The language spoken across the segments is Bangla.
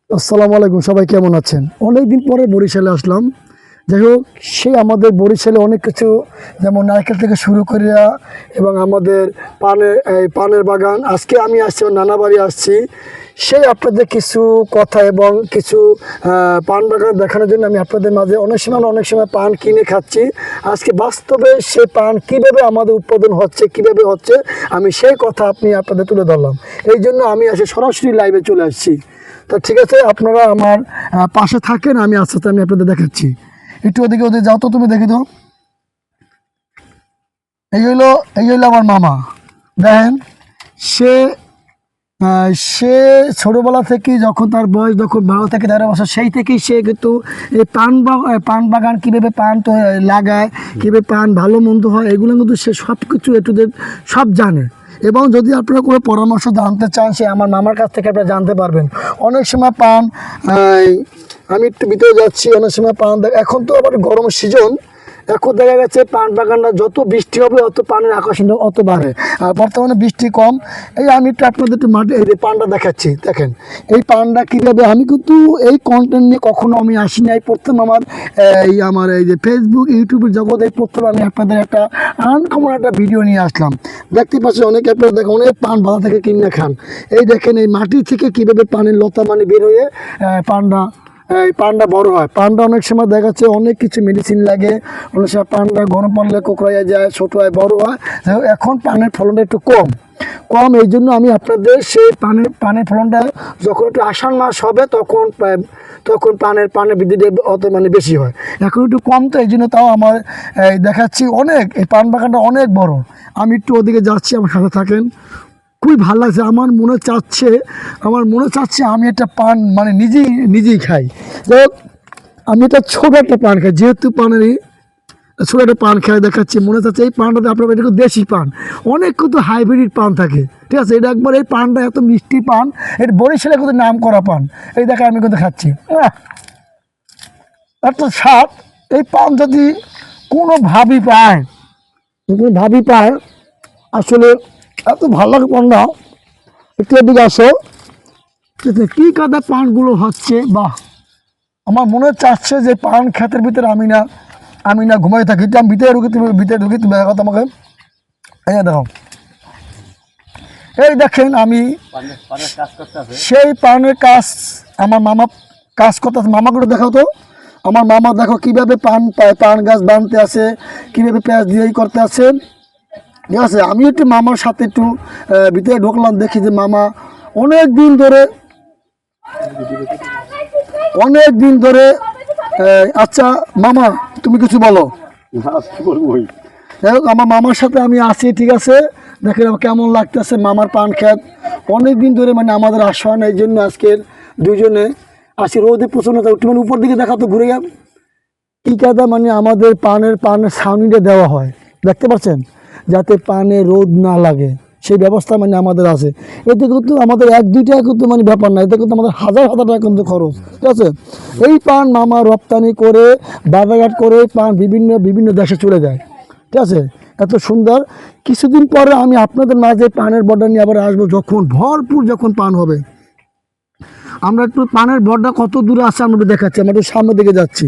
আসসালামু আলাইকুম, সবাই কেমন আছেন? অনেকদিন পরে বরিশালে আসলাম। যাই হোক, সেই আমাদের বরিশালে অনেক কিছু, যেমন নারকেল থেকে শুরু করিয়া এবং আমাদের পানের বাগান। আজকে আমি আসছি, আমার নানা বাড়ি আসছি। সেই আপনাদের কিছু কথা এবং কিছু পান বাগান দেখানোর জন্য আমি আপনাদের মাঝে অনেক সময় পান কিনে খাচ্ছি। আজকে বাস্তবে সেই পান কীভাবে আমাদের উৎপাদন হচ্ছে, কীভাবে হচ্ছে, আমি সেই কথা আপনাদের তুলে ধরলাম। এই জন্য আমি আসে সরাসরি লাইভে চলে আসছি। তো ঠিক আছে, আপনারা আমার পাশে থাকেন, আমি আস্তে আস্তে আমি আপনাদের দেখাচ্ছি। একটু ওদিকে যাও তো, তুমি দেখে দাও। এই হইলো আমার মামা। দেখেন, সে সে ছোটোবেলা থেকে, যখন তার বয়স যখন 12 থেকে 13 বছর, সেই থেকেই সে কিন্তু এই পান বাগান কীভাবে পান তো লাগায়, কীভাবে পান ভালো মন্দ হয়, এগুলো কিন্তু সে সব কিছু একটুদের সব জানে। এবং যদি আপনারা কোনো পরামর্শ জানতে চান, সে আমার মামার কাছ থেকে আপনারা জানতে পারবেন। অনেক সময় পান, আমি একটু ভিতরে যাচ্ছি, অনেক সময় পান এখন তো আবার গরমের সিজন, এখন দেখা গেছে পান বাগানটা যত বৃষ্টি হবে অত পানের আকর্ষণ অত বাড়ে। আর বর্তমানে বৃষ্টি কম। এই আমি একটু আপনাদের একটু মাঠে এই যে পানটা দেখাচ্ছি, দেখেন এই পানটা কীভাবে। আমি কিন্তু এই কন্টেন্ট নিয়ে কখনো আমি আসি নাই। প্রথম আমার এই যে ফেসবুক ইউটিউবের জগৎ, এই প্রথম আমি আপনাদের একটা আনকমন একটা ভিডিও নিয়ে আসলাম। দেখতে পাচ্ছি অনেকে আপনারা দেখেন অনেক পান বাজার থেকে কিনে খান। এই দেখেন এই মাটি থেকে কীভাবে পানের লতা বের হয়ে এই পানটা বড় হয়। পানটা অনেক সময় দেখা যাচ্ছে অনেক কিছু মেডিসিন লাগে, অনেক সময় পানটা গরম পানলে কোকড়াইয়া যায়, ছোটো হয়, বড় হয়। এখন পানের ফলনটা একটু কম। এই জন্য আমি আপনাদের সেই পানের ফলনটা যখন একটু আষাঢ় মাস হবে তখন পানের বৃদ্ধিটা অত বেশি হয়। এখন একটু কম, তো এই জন্য তাও আমার দেখাচ্ছি অনেক, এই পান বাগানটা অনেক বড়। আমি একটু ওদিকে যাচ্ছি, আমার সাথে থাকেন। খুবই ভালো লাগছে। আমার মনে চাচ্ছে আমি একটা পান নিজেই খাই। যাই হোক, আমি একটা ছোটো একটা পান খাই, যেহেতু ছোটো একটা পান খাই দেখাচ্ছি। মনে চাচ্ছে এই পানটাতে আপনার এটা দেশি পান, অনেক কিন্তু হাইব্রিড পান থাকে, ঠিক আছে। এটা একবার এই পানটা এত মিষ্টি পান, এটা বরিশালে কিন্তু নাম করা পান। এই দেখে আমি কিন্তু খাচ্ছি, এত স্বাদ। এই পান যদি কোনো ভাবি পায় আসলে এত ভালো লাগে পানটা। একটু এদিকে আসো, কী কাদা পানগুলো হচ্ছে, বাহ! আমার মনে চাচ্ছে যে পান ক্ষেতের ভিতরে আমি না ঘুমাই থাকি। আমি ভিতরে ঢুকি, তুমি দেখো তো আমাকে। এই দেখো, এই দেখেন আমি সেই পানের কাজ, আমার মামা কাজ করতেছে। মামাগুলো দেখাও তো, আমার মামা দেখো কীভাবে পান গাছ বানতে আছে, কীভাবে পেঁয়াজ দিয়েই করতে আছে, ঠিক আছে। আমি একটু মামার সাথে একটু ভিতরে ঢুকলাম, দেখি যে মামা অনেক দিন ধরে আচ্ছা মামা, তুমি কিছু বলো। যাই হোক, আমার মামার সাথে আমি আছি, ঠিক আছে। দেখেন আমার কেমন লাগতেছে মামার পান খেত। অনেক দিন ধরে আমাদের আসা হয় না, এই জন্য আজকের দুজনে আসি। রোদে প্রচণ্ড একটু উপর দিকে দেখা তো ঘুরে গেল কী কাদা, আমাদের পানের ছাউনিটা দেওয়া হয়, দেখতে পাচ্ছেন, যাতে পানে রোদ না লাগে, সেই ব্যবস্থা আমাদের আছে। এতে কিন্তু আমাদের 1-2 টাকা কিন্তু ব্যাপার না, এতে কিন্তু আমাদের হাজার টাকা কিন্তু খরচ, ঠিক আছে। এই পান মামা রপ্তানি করে, বাজারঘাট করে পান বিভিন্ন দেশে চলে যায়, ঠিক আছে। এত সুন্দর। কিছুদিন পরে আমি আপনাদের মাঝে পানের বর্ডার নিয়ে আবার আসবো, ভরপুর যখন পান হবে। আমরা একটু পানের বর্ডার কত দূরে আছে আমরা দেখাচ্ছি। আমরা একটু সামনের দিকে যাচ্ছি।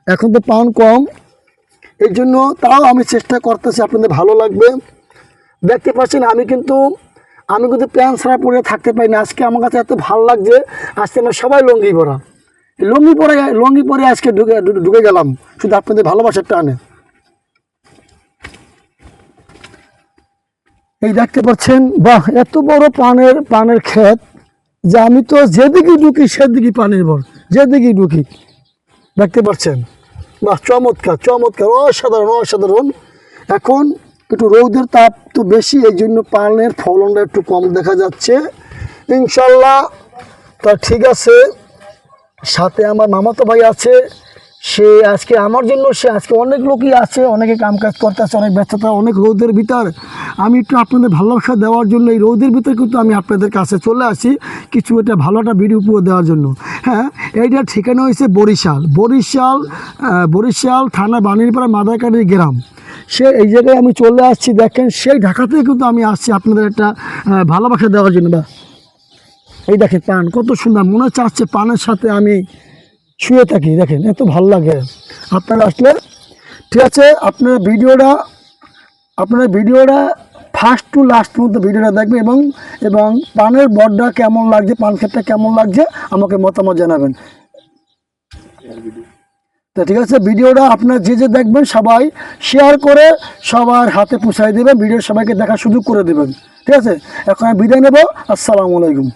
এখন তো পান কম, এই জন্য তাও আমি চেষ্টা করতেছি আপনাদের ভালো লাগবে। দেখতে পাচ্ছেন আমি কিন্তু প্যান্ট ছাড়া পরে থাকতে পারি না। আজকে আমার কাছে এত ভালো লাগছে। আজকে আমরা সবাই লঙ্গি পরে আজকে ঢুকে গেলাম, শুধু আপনাদের ভালোবাসার টানে। এই দেখতে পাচ্ছেন, বাহ, এত বড় পানের ক্ষেত যে আমি তো যেদিকে ঢুকি সেদিকে পানির ভর, যেদিকে ঢুকি। দেখতে পাচ্ছেন, বাহ, চমৎকার, অসাধারণ। এখন একটু রৌদের তাপ তো বেশি, এই জন্য পানের ফলনটা একটু কম দেখা যাচ্ছে। ইনশাল্লাহ তা ঠিক আছে। সাথে আমার মামাতো ভাই আছে, সে আজকে আমার জন্য, আজকে অনেক লোকই আছে, অনেকে কাম কাজ করতে আছে, অনেক ব্যস্ততা, অনেক রোদের ভিতর। আমি একটু আপনাদের ভালোবাসা দেওয়ার জন্য এই রোদের ভিতরে কিন্তু আমি আপনাদের কাছে চলে আসি, কিছু একটা ভালো একটা ভিডিও উপহার দেওয়ার জন্য। হ্যাঁ, এইটার ঠিকানা হয়েছে বরিশাল থানা বানিরপাড়া মাদারকান্দি গ্রাম। এই জায়গায় আমি চলে আসছি। দেখেন, সেই ঢাকা থেকে কিন্তু আমি আসছি আপনাদের একটা ভালোবাসা দেওয়ার জন্য। বা এই দেখেন পান কত সুন্দর, মনে চাচ্ছে পানের সাথে আমি শুয়ে থাকি। দেখেন এত ভালো লাগে। আপনারা আসলে ঠিক আছে, আপনারা ভিডিওটা ফার্স্ট টু লাস্ট পর্যন্ত ভিডিওটা দেখবেন এবং পানের বড়টা কেমন লাগছে, পান ক্ষেতটা কেমন লাগছে আমাকে মতামত জানাবেন। তো ঠিক আছে, ভিডিওটা আপনারা যে দেখবেন সবাই শেয়ার করে সবার হাতে পৌঁছায় দেবেন, ভিডিও সবাইকে দেখার সুযোগ করে দেবেন। ঠিক আছে, এখন আমি বিদায় নেব। আসসালামু আলাইকুম।